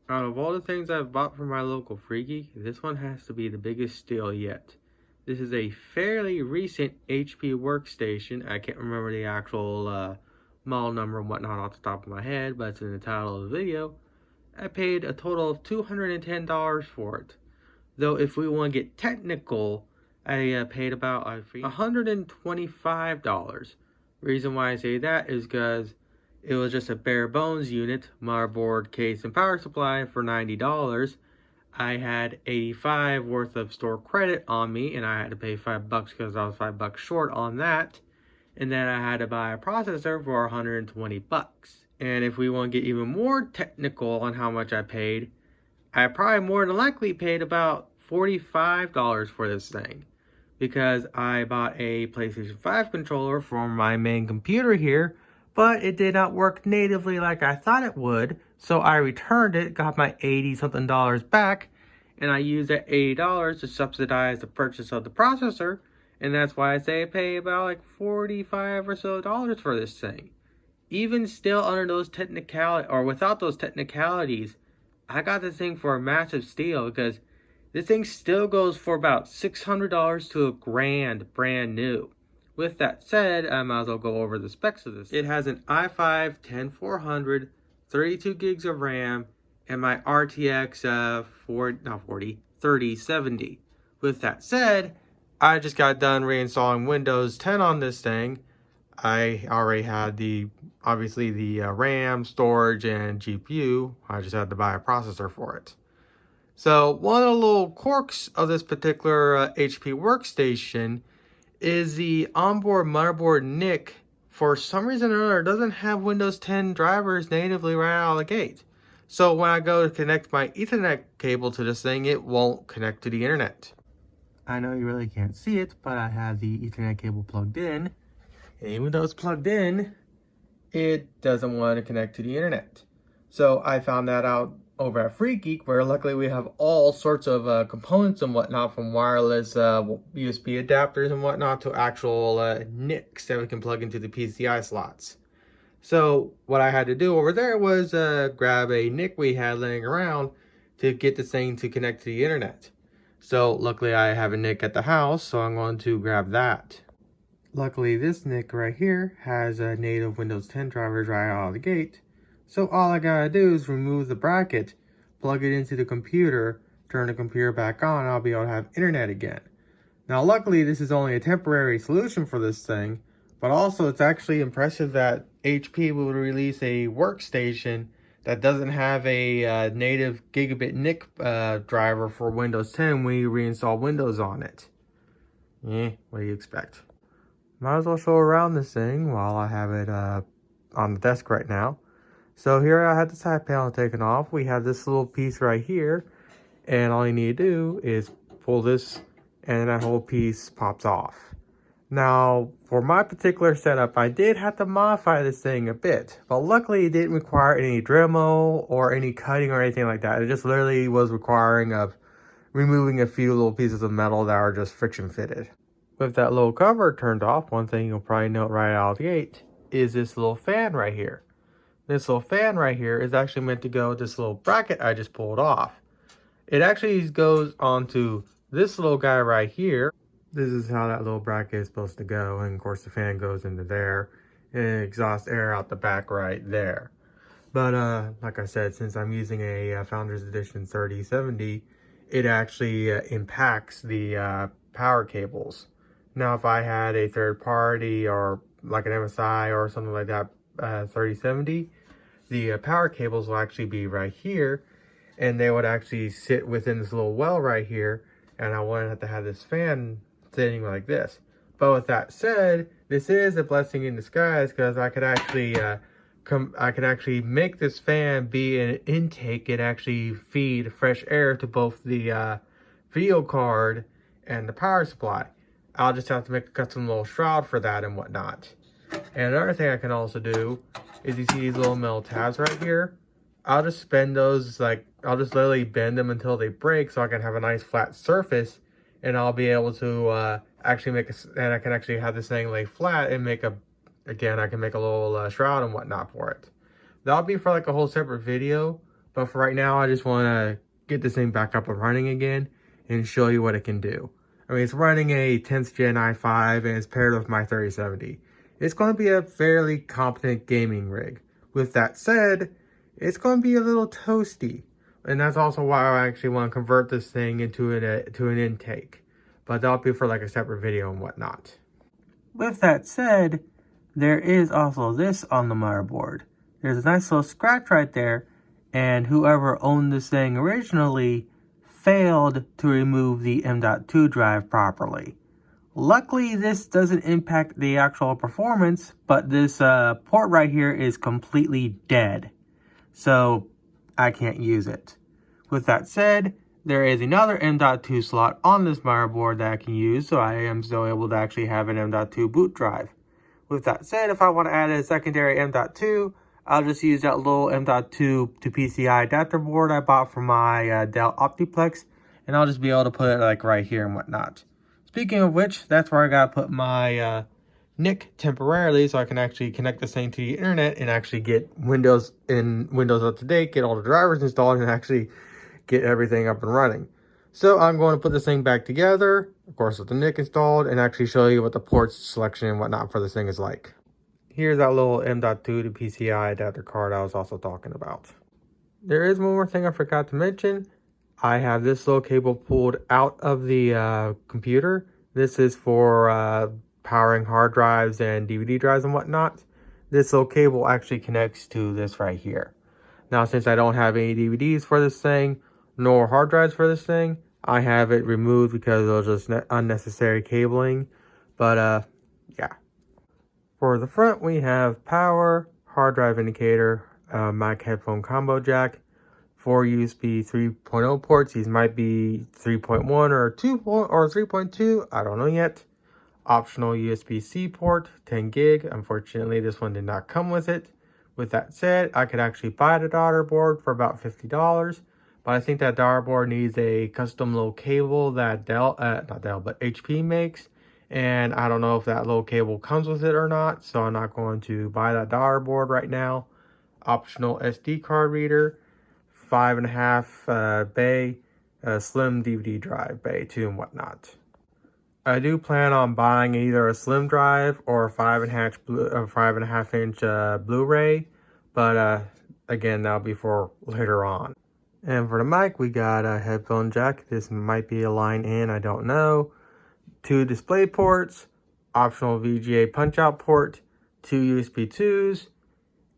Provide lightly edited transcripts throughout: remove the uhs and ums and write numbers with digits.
Out of all the things I've bought from my local FreeGeek, this one has to be the biggest steal yet. This is a fairly recent HP Workstation. I can't remember the actual model number and whatnot off the top of my head, but it's in the title of the video. I paid a total of $210 for it. Though if we want to get technical, I paid about $125. Reason why I say that is because it was just a bare bones unit, motherboard, case, and power supply for $90. I had 85 worth of store credit on me, and I had to pay $5 because I was $5 short on that. And then I had to buy a processor for 120 bucks. And if we want to get even more technical on how much I paid, I probably more than likely paid about $45 for this thing, because I bought a PlayStation 5 controller for my main computer here, but it did not work natively like I thought it would, so I returned it, got my 80 something dollars back, and I used that $80 to subsidize the purchase of the processor, and that's why I say I pay about like 45 or so dollars for this thing. Even still under those technicalities, or without those technicalities, I got this thing for a massive steal, because this thing still goes for about $600 to $1,000 brand new. With that said, I might as well go over the specs of this. It has an i5 10400, 32 gigs of RAM, and my RTX 3070. With that said, I just got done reinstalling Windows 10 on this thing. I already had obviously the RAM, storage, and GPU. I just had to buy a processor for it. So one of the little quirks of this particular HP workstation is the onboard motherboard NIC. For some reason or another, doesn't have Windows 10 drivers natively right out of the gate. So when I go to connect my Ethernet cable to this thing, it won't connect to the internet. I know you really can't see it, but I have the Ethernet cable plugged in. And even though it's plugged in, it doesn't want to connect to the internet. So I found that out over at FreeGeek, where luckily we have all sorts of components and whatnot, from wireless USB adapters and whatnot to actual NICs that we can plug into the PCI slots. So what I had to do over there was grab a NIC we had laying around to get this thing to connect to the internet. So luckily I have a NIC at the house, so I'm going to grab that. Luckily this NIC right here has native Windows 10 drivers right out of the gate. So all I gotta do is remove the bracket, plug it into the computer, turn the computer back on, and I'll be able to have internet again. Now luckily this is only a temporary solution for this thing, but also it's actually impressive that HP will release a workstation that doesn't have a native gigabit NIC driver for Windows 10 when you reinstall Windows on it. What do you expect? Might as well show around this thing while I have it on the desk right now. So here I have the side panel taken off. We have this little piece right here, and all you need to do is pull this and that whole piece pops off. Now, for my particular setup, I did have to modify this thing a bit, but luckily it didn't require any Dremel or any cutting or anything like that. It just literally was requiring of removing a few little pieces of metal that are just friction fitted. With that little cover turned off, one thing you'll probably note right out of the gate is this little fan right here. This little fan right here is actually meant to go with this little bracket I just pulled off. It actually goes onto this little guy right here. This is how that little bracket is supposed to go, and of course the fan goes into there and it exhausts air out the back right there. But like I said, since I'm using a Founders Edition 3070, it actually impacts the power cables. Now if I had a third party or like an MSI or something like that 3070, the power cables will actually be right here, and they would actually sit within this little well right here, and I wouldn't have to have this fan sitting like this. But with that said, this is a blessing in disguise, because I could actually make this fan be an intake and actually feed fresh air to both the video card and the power supply. I'll just have to make a custom little shroud for that and whatnot. And another thing I can also do is, you see these little metal tabs right here? I'll just bend those, I'll just literally bend them until they break so I can have a nice flat surface, and I'll be able to actually and I can actually have this thing lay flat and I can make a little shroud and whatnot for it. That'll be for like a whole separate video, But for right now, I just want to get this thing back up and running again and show you what it can do. I mean, it's running a 10th gen i5 and it's paired with my 3070. It's going to be a fairly competent gaming rig. With that said, it's going to be a little toasty. And that's also why I actually want to convert this thing into an intake. But that'll be for like a separate video and whatnot. With that said, there is also this on the motherboard. There's a nice little scratch right there, and whoever owned this thing originally failed to remove the M.2 drive properly. Luckily, this doesn't impact the actual performance, but this port right here is completely dead, so I can't use it. With that said, there is another M.2 slot on this motherboard that I can use, so I am still able to actually have an M.2 boot drive. With that said, if I want to add a secondary M.2, I'll just use that little M.2 to PCI adapter board I bought from my Dell Optiplex, and I'll just be able to put it like right here and whatnot. Speaking of which, that's where I gotta put my NIC temporarily, so I can actually connect this thing to the internet and actually get Windows up to date, get all the drivers installed, and actually get everything up and running. So I'm going to put this thing back together, of course with the NIC installed, and actually show you what the ports selection and whatnot for this thing is like. Here's that little M.2 to PCI adapter card I was also talking about. There is one more thing I forgot to mention. I have this little cable pulled out of the computer. This is for powering hard drives and DVD drives and whatnot. This little cable actually connects to this right here. Now, since I don't have any DVDs for this thing, nor hard drives for this thing, I have it removed because it was just unnecessary cabling. But yeah. For the front, we have power, hard drive indicator, mic headphone combo jack, 4 USB 3.0 ports. These might be 3.1 or 2 or 3.2. I don't know yet. Optional USB-C port, 10 gig. Unfortunately, this one did not come with it. With that said, I could actually buy the daughter board for about $50. But I think that daughter board needs a custom little cable that not Dell, but HP makes. And I don't know if that little cable comes with it or not, so I'm not going to buy that daughter board right now. Optional SD card reader, 5.5 bay, slim DVD drive, bay 2 and whatnot. I do plan on buying either a slim drive or a 5.5 inch Blu-ray, but again, that'll be for later on. And for the mic, we got a headphone jack. This might be a line in, I don't know. 2 display ports, optional VGA punch-out port, 2 USB 2s,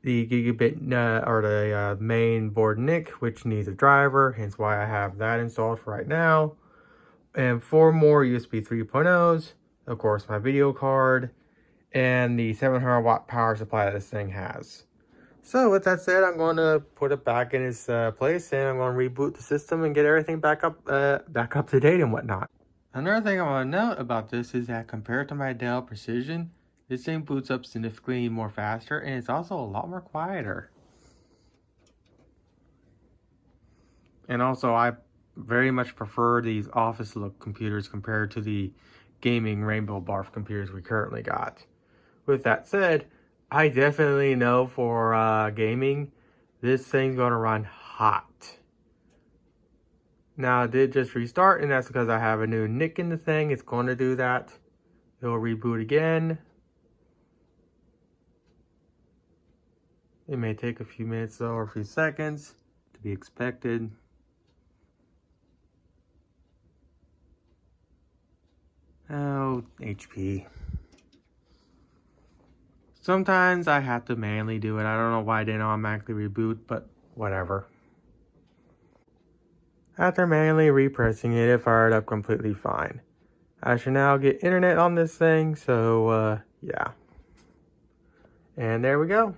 the gigabit or the main board NIC, which needs a driver, hence why I have that installed for right now, and 4 more USB 3.0s, of course my video card, and the 700 watt power supply that this thing has. So with that said, I'm going to put it back in its place, and I'm going to reboot the system and get everything back up to date and whatnot. Another thing I want to note about this is that compared to my Dell Precision, this thing boots up significantly more faster, and it's also a lot more quieter. And also, I very much prefer these office look computers compared to the gaming Rainbow Barf computers we currently got. With that said, I definitely know for gaming, this thing's going to run hot. Now, I did just restart, and that's because I have a new NIC in the thing. It's going to do that. It'll reboot again. It may take a few minutes, though, or a few seconds to be expected. Oh, HP. Sometimes I have to manually do it. I don't know why I didn't automatically reboot, but whatever. After manually repressing it, it fired up completely fine. I should now get internet on this thing, so yeah. And there we go.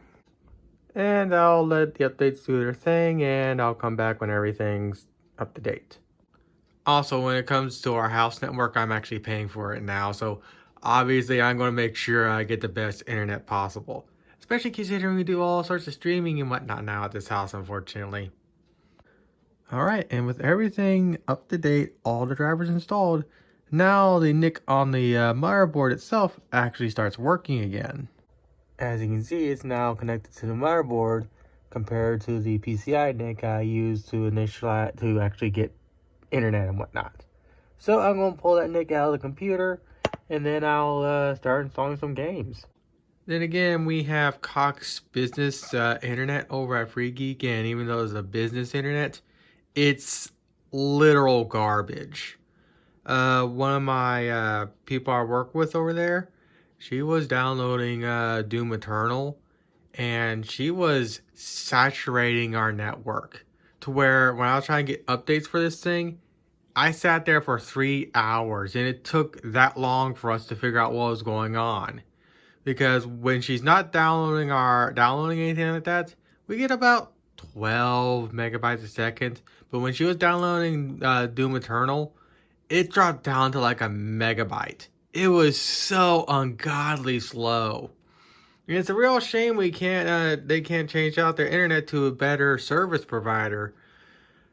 And I'll let the updates do their thing, and I'll come back when everything's up to date. Also, when it comes to our house network, I'm actually paying for it now, so obviously I'm going to make sure I get the best internet possible. Especially considering we do all sorts of streaming and whatnot now at this house, unfortunately. Alright, and with everything up to date, all the drivers installed, now the NIC on the motherboard itself actually starts working again. As you can see, it's now connected to the motherboard, compared to the PCI NIC I use to actually get internet and whatnot. So I'm going to pull that NIC out of the computer, and then I'll start installing some games. Then again, we have Cox Business Internet over at FreeGeek, and even though it's a business internet, it's literal garbage. One of my people I work with over there, she was downloading Doom Eternal, and she was saturating our network to where when I was trying to get updates for this thing, I sat there for 3 hours, and it took that long for us to figure out what was going on. Because when she's not downloading anything like that, we get about 12 megabytes a second. But when she was downloading Doom Eternal, it dropped down to like a megabyte. It was so ungodly slow. And it's a real shame they can't change out their internet to a better service provider.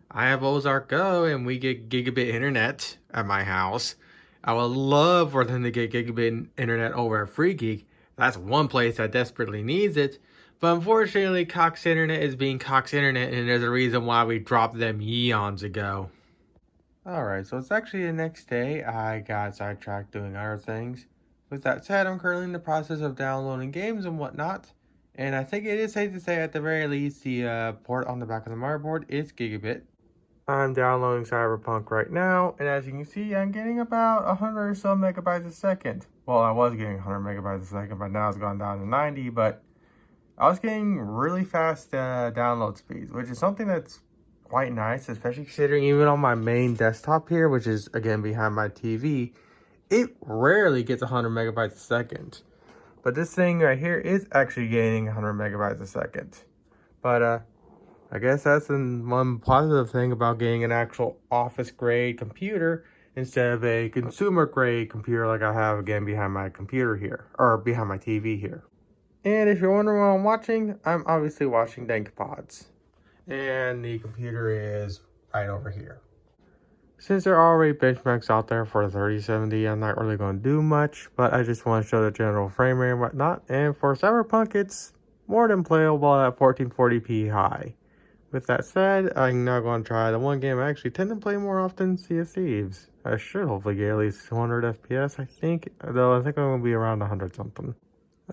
I have Ozark Go, and we get gigabit internet at my house. I would love for them to get gigabit internet over at FreeGeek. That's one place that desperately needs it. But unfortunately, Cox Internet is being Cox Internet, and there's a reason why we dropped them eons ago. Alright, so it's actually the next day. I got sidetracked doing other things. With that said, I'm currently in the process of downloading games and whatnot. And I think it is safe to say at the very least the port on the back of the motherboard is gigabit. I'm downloading Cyberpunk right now, and as you can see, I'm getting about 100 or so megabytes a second. Well, I was getting 100 megabytes a second, but now it's gone down to 90, but I was getting really fast download speeds, which is something that's quite nice, especially considering even on my main desktop here, which is, again, behind my TV, it rarely gets 100 megabytes a second. But this thing right here is actually gaining 100 megabytes a second. But, I guess that's one positive thing about getting an actual office-grade computer instead of a consumer-grade computer like I have, again, behind my computer here, or behind my TV here. And if you're wondering what I'm watching, I'm obviously watching DankPods. And the computer is right over here. Since there are already benchmarks out there for 3070, I'm not really going to do much, but I just want to show the general frame rate and whatnot. And for Cyberpunk, it's more than playable at 1440p high. With that said, I'm now going to try the one game I actually tend to play more often, Sea of Thieves. I should hopefully get at least 200 FPS, I think, though I think I'm going to be around 100 something.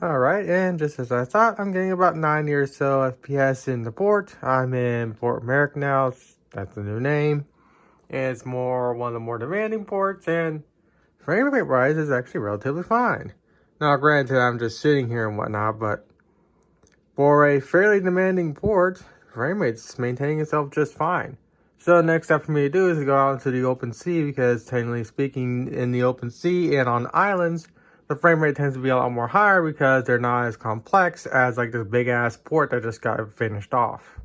Alright, and just as I thought, I'm getting about 90 or so FPS in the port. I'm in Port Merrick now, that's the new name. And it's one of the more demanding ports, and frame rate rise is actually relatively fine. Now granted, I'm just sitting here and whatnot, but for a fairly demanding port, frame rate's maintaining itself just fine. So the next step for me to do is to go out into the open sea, because technically speaking, in the open sea and on islands, the frame rate tends to be a lot more higher because they're not as complex as like this big ass port that just got finished off.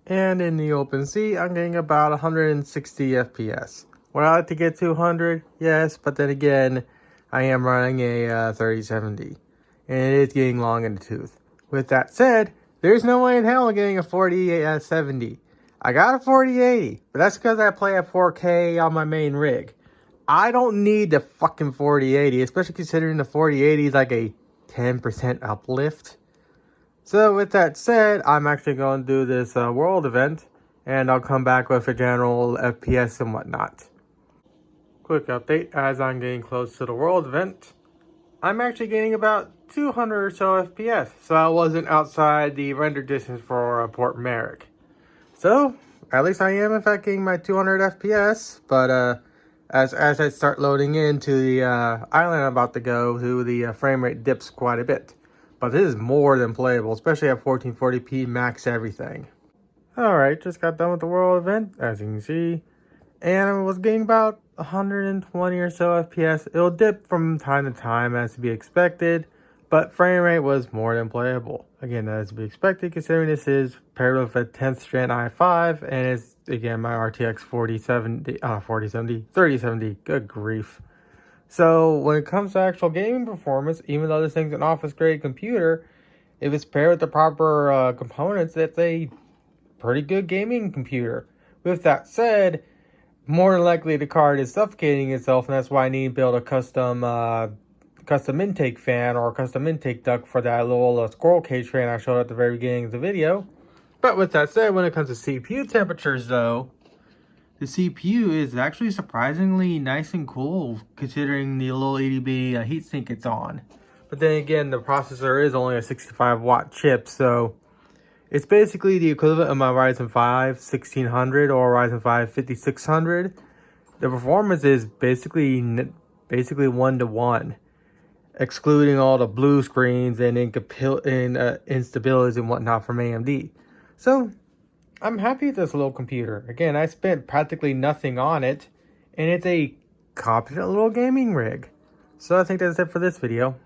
And in the open sea, I'm getting about 160 FPS. Would I like to get 200? Yes, but then again, I am running a 3070, and it is getting long in the tooth. With that said, there's no way in hell I'm getting a 4070. I got a 4080, but that's because I play at 4K on my main rig. I don't need the fucking 4080, especially considering the 4080 is like a 10% uplift. So with that said, I'm actually going to do this world event, and I'll come back with a general FPS and whatnot. Quick update, as I'm getting close to the world event, I'm actually getting about 200 or so FPS, so I wasn't outside the render distance for Port Merrick. So, at least I am in fact getting my 200 FPS, but as I start loading into the island I'm about to go to, the frame rate dips quite a bit. But this is more than playable, especially at 1440p max everything. Alright, just got done with the world event, as you can see. And I was getting about 120 or so FPS. It'll dip from time to time as to be expected, but frame rate was more than playable. Again, that is to be expected considering this is paired with a 10th gen i5, and it's, again, my RTX 3070, good grief. So when it comes to actual gaming performance, even though this thing's an office grade computer, if it's paired with the proper components, it's a pretty good gaming computer. With that said, more than likely the card is suffocating itself, and that's why I need to build a custom intake fan or custom intake duct for that little squirrel cage fan I showed at the very beginning of the video. But with that said, when it comes to CPU temperatures though, the CPU is actually surprisingly nice and cool considering the low 80B heatsink it's on. But then again, the processor is only a 65-watt chip, so it's basically the equivalent of my Ryzen 5 1600 or Ryzen 5 5600. The performance is basically 1-to-1, excluding all the blue screens and instabilities and whatnot from AMD. So I'm happy with this little computer. Again, I spent practically nothing on it, and it's a competent little gaming rig. So I think that's it for this video.